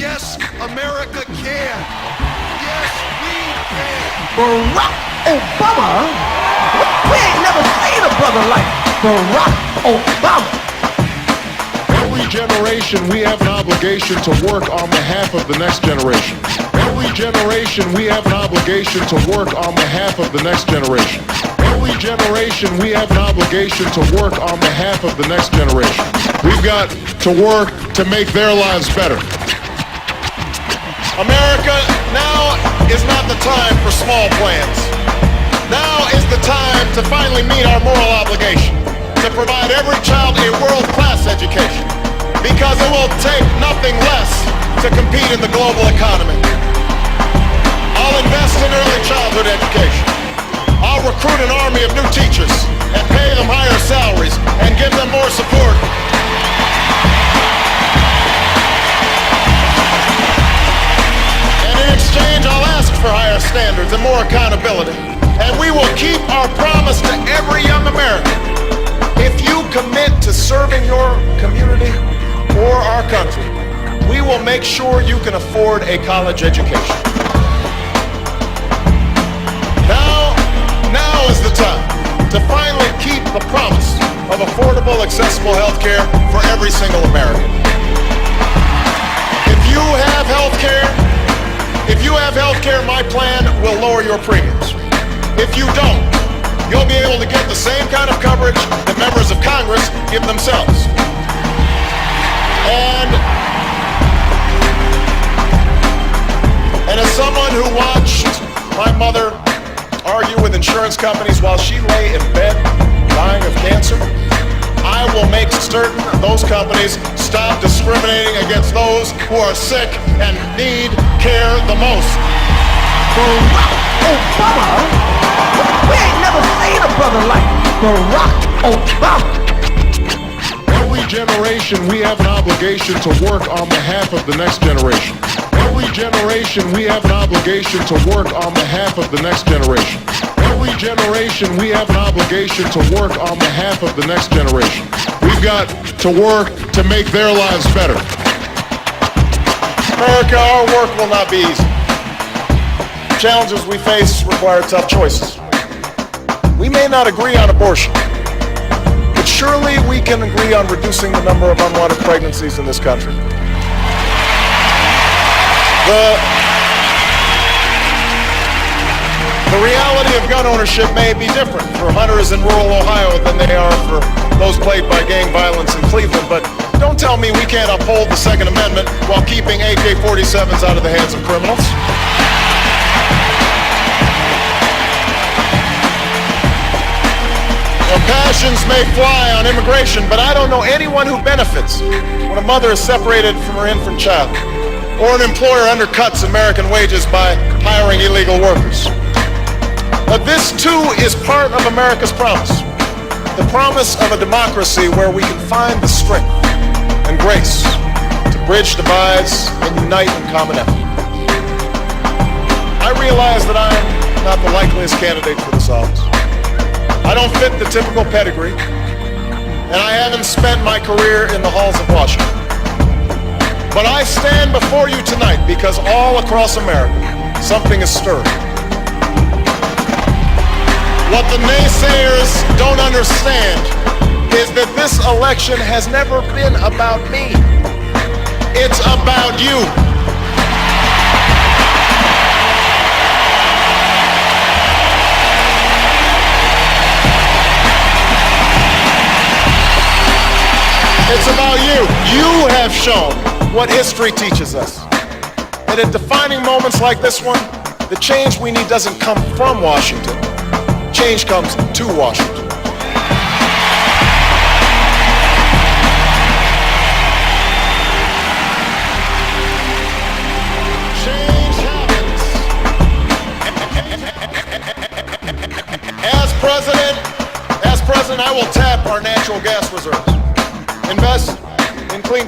Yes, America can. Yes, we can. Barack Obama? We ain't never seen a brother like Barack Obama. Every generation, we have an obligation to work on behalf of the next generation. Every generation, we have an obligation to work on behalf of the next generation. Every generation, we have an obligation to work on behalf of the next generation. We've got to work to make their lives better. America, now is not the time for small plans. Now is the time to finally meet our moral obligation to provide every child a world-class education, because it will take nothing less to compete in the global economy. I'll invest in early childhood education. I'll recruit an army of new teachers and pay them higher salaries and give them more support. And in exchange, I'll ask for higher standards and more accountability. And we will keep our promise to every young American. If you commit to serving your community or our country, we will make sure you can afford a college education. Now is the time to finally keep the promise of affordable, accessible health care for every single American. If you have health care, my plan will lower your premiums. If you don't, you'll be able to get the same kind of coverage that members of Congress give themselves. And as someone who watched my mother argue with insurance companies while she lay in bed dying of cancer, I will make certain those companies stop discriminating against those who are sick and need care the most. Barack Obama? We ain't never seen a brother like Barack Obama. Every generation, we have an obligation to work on behalf of the next generation. Every generation, we have an obligation to work on behalf of the next generation. Every generation, we have an obligation to work on behalf of the next generation. We've got to work to make their lives better. America, our work will not be easy. The challenges we face require tough choices. We may not agree on abortion, but surely we can agree on reducing the number of unwanted pregnancies in this country. The reality of gun ownership may be different for hunters in rural Ohio than they are for those plagued by gang violence in Cleveland, but don't tell me we can't uphold the Second Amendment while keeping AK-47s out of the hands of criminals. Passions may fly on immigration, but I don't know anyone who benefits when a mother is separated from her infant child, or an employer undercuts American wages by hiring illegal workers. But this too is part of America's promise, the promise of a democracy where we can find the strength and grace to bridge divides and unite in common effort. I realize that I'm not the likeliest candidate for this office. I don't fit the typical pedigree, and I haven't spent my career in the halls of Washington. But I stand before you tonight because all across America, something is stirring. What the naysayers don't understand is that this election has never been about me. It's about you. It's about you. You have shown what history teaches us. And at defining moments like this one, the change we need doesn't come from Washington. Change comes to Washington. Change happens. As president, I will tap our natural gas reserves. Invest in clean